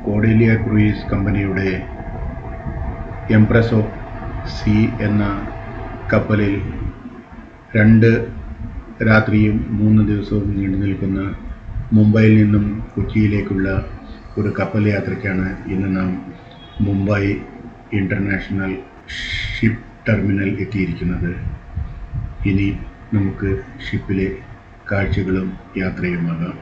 കോഡേലിയ cruise കമ്പനിയുടെ empress of sea എന്ന കപ്പലിൽ 2 രാത്രിയും 3 ദിവസവും നീണ്ടു നിൽക്കുന്ന മുംബൈയിൽ നിന്നും കൊച്ചിയിലേക്കുള്ള ഒരു കപ്പൽ യാത്രയ്ക്കാണ് ഇന്ന് നാം മുംബൈ ഇൻ്റർനാഷണൽ ഷിപ്പ് ടെർമിനൽ എത്തിയിരിക്കുന്നത്. ഇനി നമുക്ക് ഷിപ്പിലെ കാഴ്ചകളും യാത്രയുമാകാം.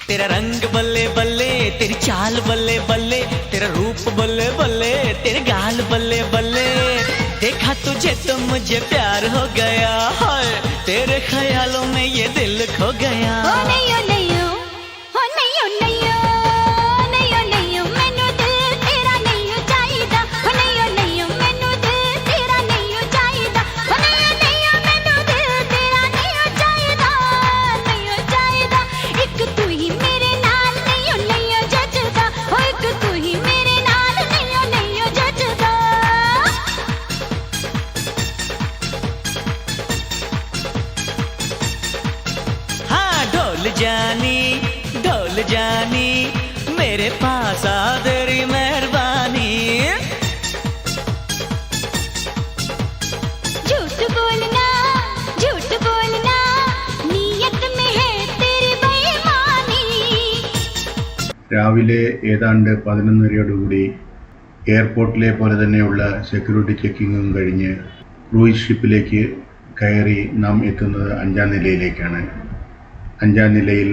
तेरा रंग बल्ले बल्ले, तेरी चाल बल्ले बल्ले, तेरा रूप बल्ले बल्ले, तेरे गाल बल्ले बल्ले. देखा तुझे तो मुझे प्यार हो गया है, तेरे ख्यालों में ये दिल खो गया. ओ नहीं ओ नहीं ओ नहीं ओ नहीं ओ नहीं ओ नहीं ओ मैनू दिल तेरा नहीं ओ चाहिदा. ओ नहीं ओ नहीं ओ मैनू दिल तेरा नहीं ओ चाहिदा. ओ नहीं ओ मैनू दिल तेरा नहीं ओ चाहिदा. नहीं ओ चाहिदा. एक तू ही मेरे नाल नहीं ओ जचदा. ओ एक तू ही मेरे नाल नहीं ओ जचदा. हाँ ढोल जानी मेरे पास आ तेरी मेहरबानी. झूठ बोलना नीयत में है तेरी बेईमानी. രാവിലെ ഏതാണ്ട് 11:30യോടുകൂടി എയർപോർട്ടിലെ പോലെ തന്നെയുള്ള സെക്യൂരിറ്റി ചെക്കിങ്ങും കഴിഞ്ഞ് ക്രൂയിസ് ഷിപ്പിലേക്ക് കയറി നാം എത്തുന്നത് 5ാം നിലയിലേക്കാണ്. 5ാം നിലയിൽ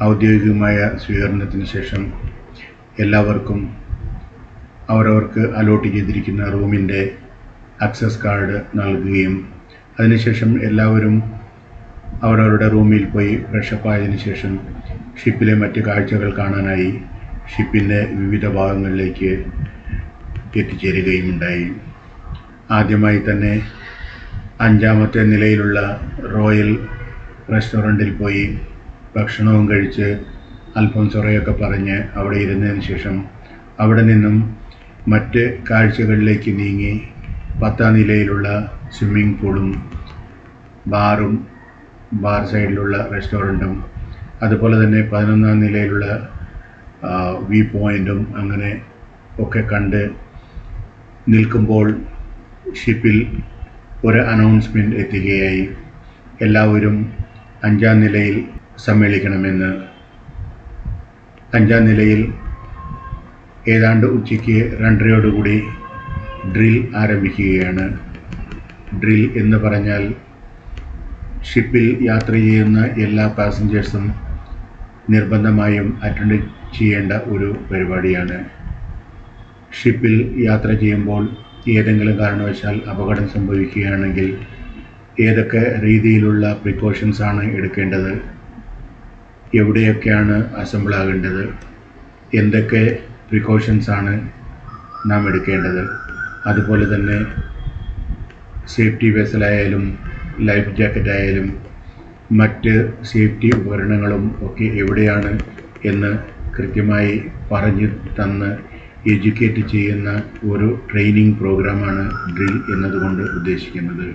ഔദ്യോഗികമായ സ്വീകരണത്തിന് ശേഷം എല്ലാവർക്കും അവരവർക്ക് അലോട്ട് ചെയ്തിരിക്കുന്ന റൂമിൻ്റെ ആക്സസ് കാർഡ് നൽകുകയും അതിനുശേഷം എല്ലാവരും അവരവരുടെ റൂമിൽ പോയി ഫ്രഷപ്പായതിനു ശേഷം ഷിപ്പിലെ മറ്റ് കാഴ്ചകൾ കാണാനായി ഷിപ്പിൻ്റെ വിവിധ ഭാഗങ്ങളിലേക്ക് എത്തിച്ചേരുകയുമുണ്ടായി. ആദ്യമായി തന്നെ 5ാമത്തെ നിലയിലുള്ള റോയൽ റെസ്റ്റോറൻറ്റിൽ പോയി ഭക്ഷണവും കഴിച്ച് അല്പം ചൊറയൊക്കെ പറഞ്ഞ് അവിടെ ഇരുന്നതിന് ശേഷം അവിടെ നിന്നും മറ്റ് കാഴ്ചകളിലേക്ക് നീങ്ങി 10ാം നിലയിലുള്ള സ്വിമ്മിംഗ് പൂളും ബാറും ബാർ സൈഡിലുള്ള റെസ്റ്റോറൻറ്റും അതുപോലെ തന്നെ 11ാം നിലയിലുള്ള വ്യൂ പോയിൻറ്റും അങ്ങനെ ഒക്കെ കണ്ട് നിൽക്കുമ്പോൾ ഷിപ്പിൽ ഒരു അനൗൺസ്മെൻറ്റ് എത്തുകയായി. എല്ലാവരും 5ാം നിലയിൽ സമ്മേളിക്കണമെന്ന്. 5ാം നിലയിൽ ഏതാണ്ട് ഉച്ചയ്ക്ക് 2:30യോടുകൂടി ഡ്രിൽ ആരംഭിക്കുകയാണ്. ഡ്രിൽ എന്ന് പറഞ്ഞാൽ ഷിപ്പിൽ യാത്ര ചെയ്യുന്ന എല്ലാ പാസഞ്ചേഴ്സും നിർബന്ധമായും അറ്റൻഡ് ചെയ്യേണ്ട ഒരു പരിപാടിയാണ്. ഷിപ്പിൽ യാത്ര ചെയ്യുമ്പോൾ ഏതെങ്കിലും കാരണവശാൽ അപകടം സംഭവിക്കുകയാണെങ്കിൽ ഏതൊക്കെ രീതിയിലുള്ള പ്രിക്കോഷൻസാണ് എടുക്കേണ്ടത്, എവിടെയൊക്കെയാണ് അസംബിൾ ആകേണ്ടത്, എന്തൊക്കെ പ്രിക്കോഷൻസാണ് നാം എടുക്കേണ്ടത്, അതുപോലെ തന്നെ സേഫ്റ്റി വെസലായാലും ലൈഫ് ജാക്കറ്റായാലും മറ്റ് സേഫ്റ്റി ഉപകരണങ്ങളും ഒക്കെ എവിടെയാണ് എന്ന് കൃത്യമായി പറഞ്ഞു തന്ന് എഡ്യൂക്കേറ്റ് ചെയ്യുന്ന ഒരു ട്രെയിനിങ് പ്രോഗ്രാമാണ് ഡ്രിൽ എന്നതുകൊണ്ട് ഉദ്ദേശിക്കുന്നത്.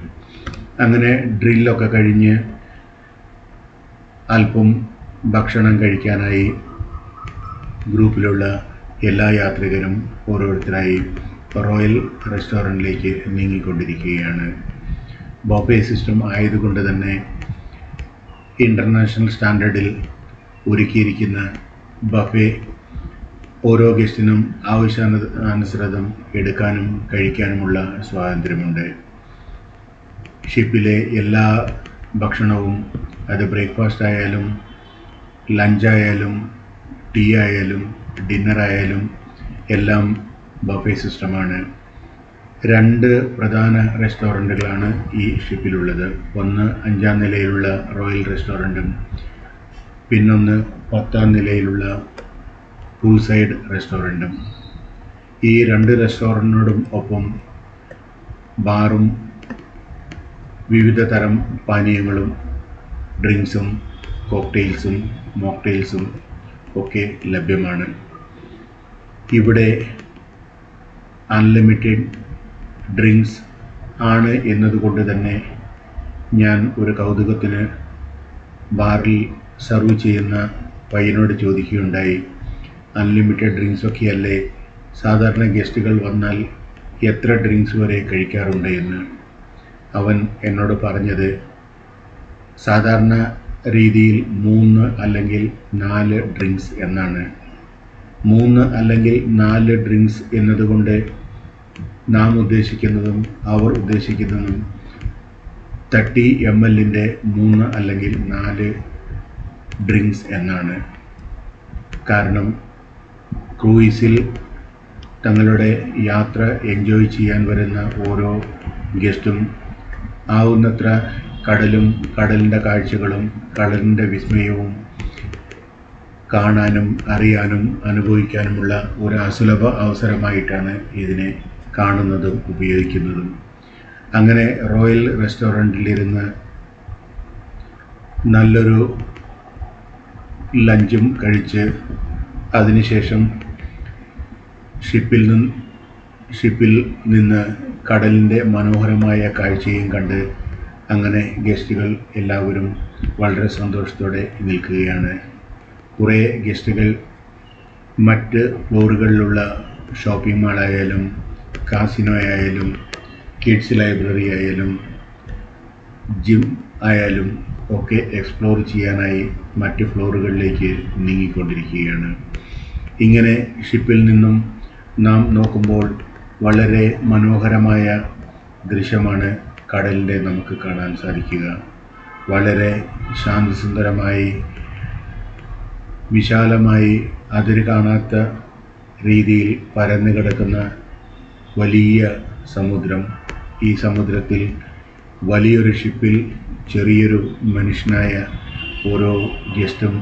അങ്ങനെ ഡ്രില്ലൊക്കെ കഴിഞ്ഞ് അല്പം ഭക്ഷണം കഴിക്കാനായി ഗ്രൂപ്പിലുള്ള എല്ലാ യാത്രികരും ഓരോരുത്തരായി റോയൽ റെസ്റ്റോറൻറ്റിലേക്ക് നീങ്ങിക്കൊണ്ടിരിക്കുകയാണ്. ബൊഫേ സിസ്റ്റം ആയതുകൊണ്ട് തന്നെ ഇൻ്റർനാഷണൽ സ്റ്റാൻഡേർഡിൽ ഒരുക്കിയിരിക്കുന്ന ബഫേ ഓരോ ഗസ്റ്റിനും ആവശ്യാനുസൃതം എടുക്കാനും കഴിക്കാനുമുള്ള സ്വാതന്ത്ര്യമുണ്ട്. ഷിപ്പിലെ എല്ലാ ഭക്ഷണവും, അത് ബ്രേക്ക്ഫാസ്റ്റ് ആയാലും ലഞ്ചായാലും ടീ ആയാലും ഡിന്നറായാലും എല്ലാം ബഫേ സിസ്റ്റമാണ്. 2 പ്രധാന റെസ്റ്റോറൻറ്റുകളാണ് ഈ ഷിപ്പിലുള്ളത്. ഒന്ന് 5-ാം നിലയിലുള്ള റോയൽ റെസ്റ്റോറൻറ്റും പിന്നൊന്ന് 10-ാം നിലയിലുള്ള പൂൾ സൈഡ് റെസ്റ്റോറൻറ്റും. ഈ 2 റെസ്റ്റോറൻറ്റിനോടും ഒപ്പം ബാറും വിവിധ തരം പാനീയങ്ങളും ഡ്രിങ്ക്സും കോക്ടെയിൽസും മോക്ടെയിൽസും ഒക്കെ ലഭ്യമാണ്. ഇവിടെ അൺലിമിറ്റഡ് ഡ്രിങ്ക്സ് ആണ് എന്നതുകൊണ്ട് തന്നെ ഞാൻ ഒരു കൗതുകത്തിന് ബാറിൽ സർവ് ചെയ്യുന്ന പയ്യനോട് ചോദിക്കുകയുണ്ടായി, അൺലിമിറ്റഡ് ഡ്രിങ്ക്സ് ഒക്കെയല്ലേ, സാധാരണ ഗസ്റ്റുകൾ വന്നാൽ എത്ര ഡ്രിങ്ക്സ് വരെ കഴിക്കാറുണ്ട് എന്ന്. അവൻ എന്നോട് പറഞ്ഞത്, സാധാരണ രീതിയിൽ 3 അല്ലെങ്കിൽ 4 ഡ്രിങ്ക്സ് എന്നാണ്. 3 അല്ലെങ്കിൽ 4 ഡ്രിങ്ക്സ് എന്നതുകൊണ്ട് നാം ഉദ്ദേശിക്കുന്നതും അവർ ഉദ്ദേശിക്കുന്നതും 30 ml 3 അല്ലെങ്കിൽ 4 ഡ്രിങ്ക്സ് എന്നാണ്. കാരണം ക്രൂയിസിൽ തങ്ങളുടെ യാത്ര എൻജോയ് ചെയ്യാൻ വരുന്ന ഓരോ ഗസ്റ്റും ആവുന്നത്ര കടലും കടലിൻ്റെ കാഴ്ചകളും കടലിൻ്റെ വിസ്മയവും കാണാനും അറിയാനും അനുഭവിക്കാനുമുള്ള ഒരു അസുലഭ അവസരമായിട്ടാണ് ഇതിനെ കാണുന്നതും ഉപയോഗിക്കുന്നതും. അങ്ങനെ റോയൽ റെസ്റ്റോറൻറ്റിലിരുന്ന് നല്ലൊരു ലഞ്ചും കഴിച്ച് അതിനുശേഷം ഷിപ്പിൽ നിന്ന് കടലിൻ്റെ മനോഹരമായ കാഴ്ചയും കണ്ട് അങ്ങനെ ഗസ്റ്റുകൾ എല്ലാവരും വളരെ സന്തോഷത്തോടെ നിൽക്കുകയാണ്. കുറേ ഗസ്റ്റുകൾ മറ്റ് ഫ്ലോറുകളിലുള്ള ഷോപ്പിംഗ് മാളായാലും കാസിനോ ആയാലും കിഡ്സ് ലൈബ്രറി ആയാലും ജിം ആയാലും ഒക്കെ എക്സ്പ്ലോർ ചെയ്യാനായി മറ്റ് ഫ്ലോറുകളിലേക്ക് നീങ്ങിക്കൊണ്ടിരിക്കുകയാണ്. ഇങ്ങനെ ഷിപ്പിൽ നിന്നും നാം നോക്കുമ്പോൾ വളരെ മനോഹരമായ ദൃശ്യമാണ് കടലിൻ്റെ നമുക്ക് കാണാൻ സാധിക്കുക. വളരെ ശാന്തസുന്ദരമായി വിശാലമായി അതിര് കാണാത്ത രീതിയിൽ പരന്നു കിടക്കുന്ന വലിയ സമുദ്രം. ഈ സമുദ്രത്തിൽ വലിയൊരു ഷിപ്പിൽ ചെറിയൊരു മനുഷ്യനായ ഓരോ ഗസ്റ്റും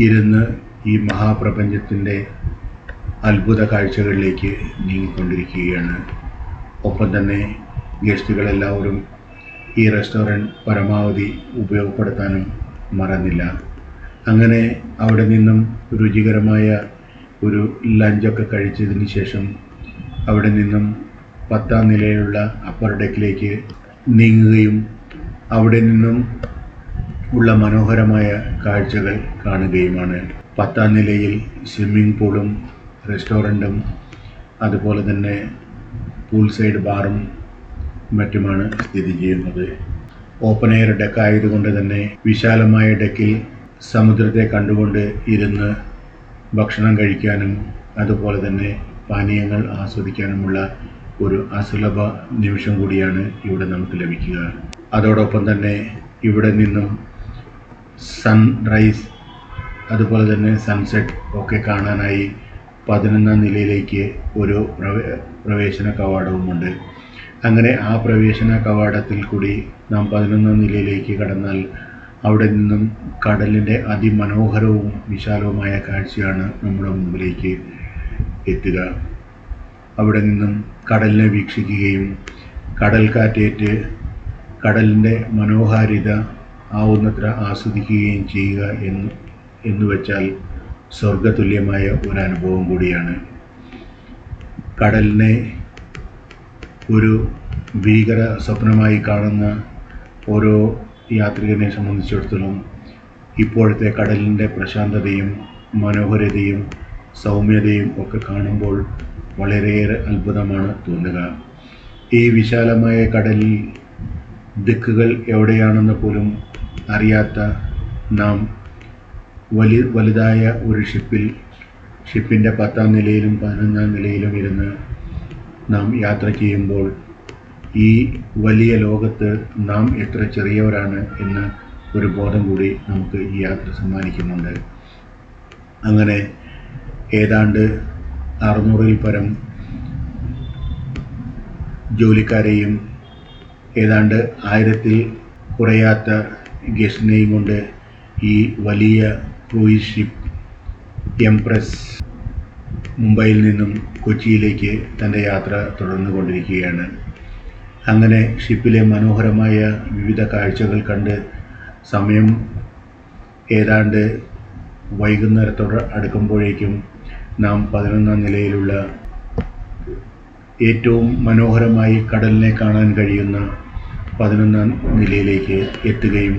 ഇരുന്ന് ഈ മഹാപ്രപഞ്ചത്തിൻ്റെ അത്ഭുത കാഴ്ചകളിലേക്ക് നീങ്ങിക്കൊണ്ടിരിക്കുകയാണ്. ഒപ്പം തന്നെ ഗസ്റ്റുകളെല്ലാവരും ഈ റെസ്റ്റോറൻറ്റ് പരമാവധി ഉപയോഗപ്പെടുത്താനും മറന്നില്ല. അങ്ങനെ അവിടെ നിന്നും രുചികരമായ ഒരു ലഞ്ചൊക്കെ കഴിച്ചതിന് ശേഷം അവിടെ നിന്നും 10-ാം നിലയിലുള്ള അപ്പർ ഡെക്കിലേക്ക് നീങ്ങുകയും അവിടെ നിന്നും ഉള്ള മനോഹരമായ കാഴ്ചകൾ കാണുകയുമാണ്. 10-ാം നിലയിൽ സ്വിമ്മിംഗ് പൂളും റെസ്റ്റോറൻറ്റും അതുപോലെ തന്നെ പൂൾ സൈഡ് ബാറും മറ്റുമാണ് സ്ഥിതി ചെയ്യുന്നത്. ഓപ്പൺ എയർ ഡെക്ക് ആയതുകൊണ്ട് തന്നെ വിശാലമായ ഡെക്കിൽ സമുദ്രത്തെ കണ്ടുകൊണ്ട് ഇരുന്ന് ഭക്ഷണം കഴിക്കാനും അതുപോലെ തന്നെ പാനീയങ്ങൾ ആസ്വദിക്കാനുമുള്ള ഒരു അസുലഭ നിമിഷം കൂടിയാണ് ഇവിടെ നമുക്ക് ലഭിക്കുക. അതോടൊപ്പം തന്നെ ഇവിടെ നിന്നും സൺറൈസ് അതുപോലെ തന്നെ സൺസെറ്റ് ഒക്കെ കാണാനായി 11-ാം നിലയിലേക്ക് ഒരു പ്രവേശന കവാടവുമുണ്ട്. അങ്ങനെ ആ പ്രവേശന കവാടത്തിൽ കൂടി നാം 11-ാം നിലയിലേക്ക് കടന്നാൽ അവിടെ നിന്നും കടലിൻ്റെ അതിമനോഹരവും വിശാലവുമായ കാഴ്ചയാണ് നമ്മുടെ മുമ്പിലേക്ക് എത്തുക. അവിടെ നിന്നും കടലിനെ വീക്ഷിക്കുകയും കടൽ കാറ്റേറ്റ് കടലിൻ്റെ മനോഹാരിത ആവുന്നത്ര ആസ്വദിക്കുകയും ചെയ്യുക എന്ന് വെച്ചാൽ സ്വർഗതുല്യമായ ഒരു അനുഭവം കൂടിയാണ്. കടലിനെ ഒരു ഭീകര സ്വപ്നമായി കാണുന്ന ഓരോ യാത്രികനെ സംബന്ധിച്ചിടത്തോളം ഇപ്പോഴത്തെ കടലിൻ്റെ പ്രശാന്തതയും മനോഹരതയും സൗമ്യതയും ഒക്കെ കാണുമ്പോൾ വളരെയേറെ അത്ഭുതമാണ് തോന്നുക. ഈ വിശാലമായ കടലിൽ ദിക്കുകൾ എവിടെയാണെന്ന് പോലും അറിയാത്ത നാം വലുതായ ഒരു ഷിപ്പിൻ്റെ 10ാം നിലയിലും 11ാം നിലയിലും ഇരുന്ന് നാം യാത്ര ചെയ്യുമ്പോൾ ഈ വലിയ ലോകത്ത് നാം എത്ര ചെറിയവരാണ് എന്ന ഒരു ബോധം കൂടി നമുക്ക് ഈ യാത്ര സമ്മാനിക്കുന്നുണ്ട്. അങ്ങനെ ഏതാണ്ട് 600-ൽ പരം ജോലിക്കാരെയും ഏതാണ്ട് 1000-ൽ കുറയാത്ത ഗസ്റ്റിനെയും കൊണ്ട് ഈ വലിയ ക്രൂയിസ് ഷിപ്പ് എംപ്രസ് മുംബൈയിൽ നിന്നും കൊച്ചിയിലേക്ക് തൻ്റെ യാത്ര തുടർന്നുകൊണ്ടിരിക്കുകയാണ്. അങ്ങനെ ഷിപ്പിലെ മനോഹരമായ വിവിധ കാഴ്ചകൾ കണ്ട് സമയം ഏതാണ്ട് വൈകുന്നേരത്തോട് അടുക്കുമ്പോഴേക്കും നാം 11ാം നിലയിലുള്ള ഏറ്റവും മനോഹരമായി കടലിനെ കാണാൻ കഴിയുന്ന 11ാം നിലയിലേക്ക് എത്തുകയും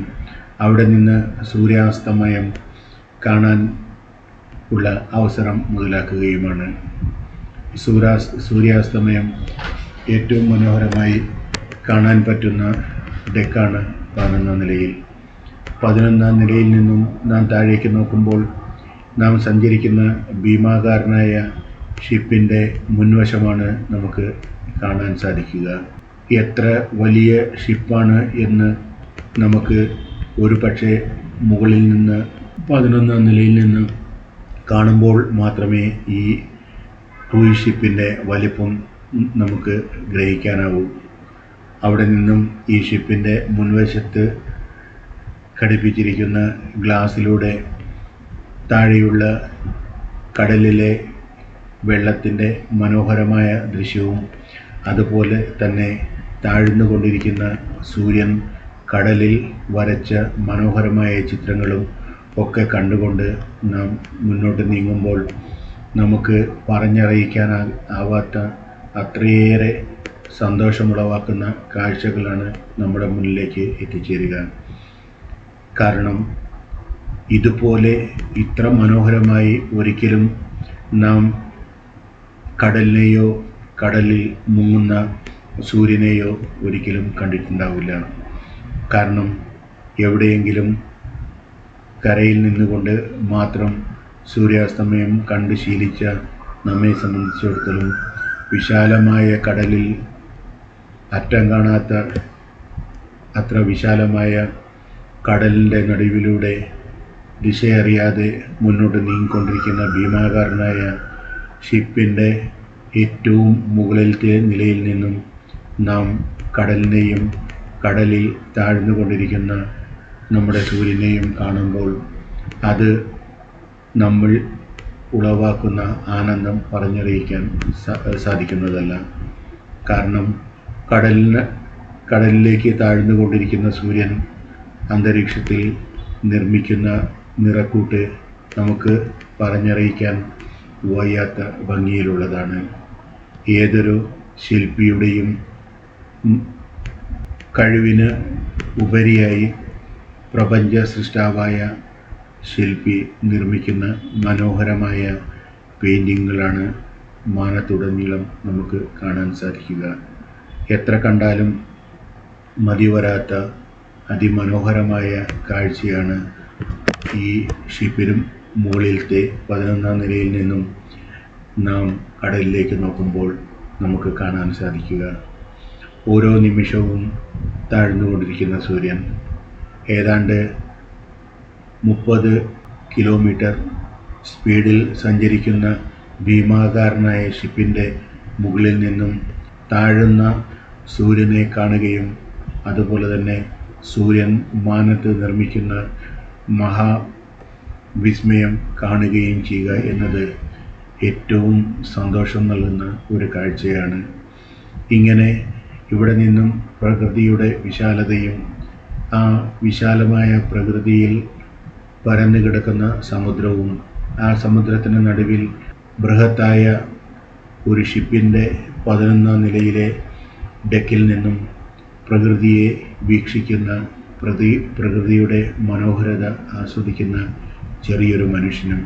അവിടെ നിന്ന് സൂര്യാസ്തമയം കാണാൻ ഉള്ള അവസരം മുതലാക്കുകയുമാണ്. സൂര്യാസ്തമയം ഏറ്റവും മനോഹരമായി കാണാൻ പറ്റുന്ന ഡെക്കാണ് 11ാം നിലയിൽ. 11ാം നിലയിൽ നിന്നും നാം താഴേക്ക് നോക്കുമ്പോൾ നാം സഞ്ചരിക്കുന്ന ഭീമാകാരനായ ഷിപ്പിൻ്റെ മുൻവശമാണ് നമുക്ക് കാണാൻ സാധിക്കുക. എത്ര വലിയ ഷിപ്പാണ് എന്ന് നമുക്ക് ഒരു പക്ഷേ മുകളിൽ നിന്ന് 11ാം നിലയിൽ നിന്ന് കാണുമ്പോൾ മാത്രമേ ഈ ക്രൂയിസ് ഷിപ്പിൻ്റെ വലിപ്പം നമുക്ക് ഗ്രഹിക്കാനാവൂ. അവിടെ നിന്നും ഈ ഷിപ്പിൻ്റെ മുൻവശത്ത് ഘടിപ്പിച്ചിരിക്കുന്ന ഗ്ലാസ്സിലൂടെ താഴെയുള്ള കടലിലെ വെള്ളത്തിൻ്റെ മനോഹരമായ ദൃശ്യവും അതുപോലെ തന്നെ താഴ്ന്നുകൊണ്ടിരിക്കുന്ന സൂര്യൻ കടലിൽ വരച്ച മനോഹരമായ ചിത്രങ്ങളും ഒക്കെ കണ്ടുകൊണ്ട് നാം മുന്നോട്ട് നീങ്ങുമ്പോൾ നമുക്ക് പറഞ്ഞറിയിക്കാനാവാത്ത അത്രയേറെ സന്തോഷമുളവാക്കുന്ന കാഴ്ചകളാണ് നമ്മുടെ മുന്നിലേക്ക് എത്തിച്ചേരുക. കാരണം ഇതുപോലെ ഇത്ര മനോഹരമായി ഒരിക്കലും നാം കടലിനെയോ കടലിൽ മുങ്ങുന്ന സൂര്യനെയോ ഒരിക്കലും കണ്ടിട്ടുണ്ടാവില്ല. കാരണം എവിടെയെങ്കിലും കരയിൽ നിന്നുകൊണ്ട് മാത്രം സൂര്യാസ്തമയം കണ്ട് ശീലിച്ച നമ്മെ സംബന്ധിച്ചിടത്തോളം വിശാലമായ കടലിൽ അറ്റം കാണാത്ത അത്ര വിശാലമായ കടലിൻ്റെ നടുവിലൂടെ ദിശയറിയാതെ മുന്നോട്ട് നീങ്ങിക്കൊണ്ടിരിക്കുന്ന ഭീമാകാരനായ ഷിപ്പിൻ്റെ ഏറ്റവും മുകളിലത്തെ നിലയിൽ നിന്നും നാം കടലിനെയും കടലിൽ താഴ്ന്നുകൊണ്ടിരിക്കുന്ന നമ്മുടെ സൂര്യനെയും കാണുമ്പോൾ അത് നമ്മൾ ഉളവാക്കുന്ന ആനന്ദം പറഞ്ഞറിയിക്കാൻ സാധിക്കുന്നതല്ല. കാരണം കടലിലേക്ക് താഴ്ന്നുകൊണ്ടിരിക്കുന്ന സൂര്യൻ അന്തരീക്ഷത്തിൽ നിർമ്മിക്കുന്ന നിറക്കൂട്ട് നമുക്ക് പറഞ്ഞറിയിക്കാൻ വയ്യാത്ത ഭംഗിയിലുള്ളതാണ്. ഏതൊരു ശില്പിയുടെയും കഴിവിന് ഉപരിയായി പ്രപഞ്ച സൃഷ്ടാവായ ശില്പി നിർമ്മിക്കുന്ന മനോഹരമായ പെയിൻറ്റിങ്ങുകളാണ് മാനത്തുടനീളം നമുക്ക് കാണാൻ സാധിക്കുക. എത്ര കണ്ടാലും മതിവരാത്ത അതിമനോഹരമായ കാഴ്ചയാണ് ഈ ഷിപ്പിനും മുകളിലത്തെ 11ാം നിലയിൽ നിന്നും നാം കടലിലേക്ക് നോക്കുമ്പോൾ നമുക്ക് കാണാൻ സാധിക്കുക. ഓരോ നിമിഷവും താഴ്ന്നുകൊണ്ടിരിക്കുന്ന സൂര്യൻ ഏതാണ്ട് 30 കിലോമീറ്റർ സ്പീഡിൽ സഞ്ചരിക്കുന്ന ഭീമാകാരനായ ഷിപ്പിൻ്റെ മുകളിൽ നിന്നും താഴുന്ന സൂര്യനെ കാണുകയും അതുപോലെ തന്നെ സൂര്യൻ മാനത്ത് നിർമ്മിക്കുന്ന മഹാവിസ്മയം കാണുകയും ചെയ്യുക എന്നത് ഏറ്റവും സന്തോഷം നൽകുന്ന ഒരു കാഴ്ചയാണ്. ഇങ്ങനെ ഇവിടെ നിന്നും പ്രകൃതിയുടെ വിശാലതയും ആ വിശാലമായ പ്രകൃതിയിൽ പരന്നു കിടക്കുന്ന സമുദ്രവും ആ സമുദ്രത്തിന് നടുവിൽ ബൃഹത്തായ ഒരു ഷിപ്പിൻ്റെ 11ാം നിലയിലെ ഡെക്കിൽ നിന്നും പ്രകൃതിയെ വീക്ഷിക്കുന്ന പ്രകൃതിയുടെ മനോഹരത ആസ്വദിക്കുന്ന ചെറിയൊരു മനുഷ്യനും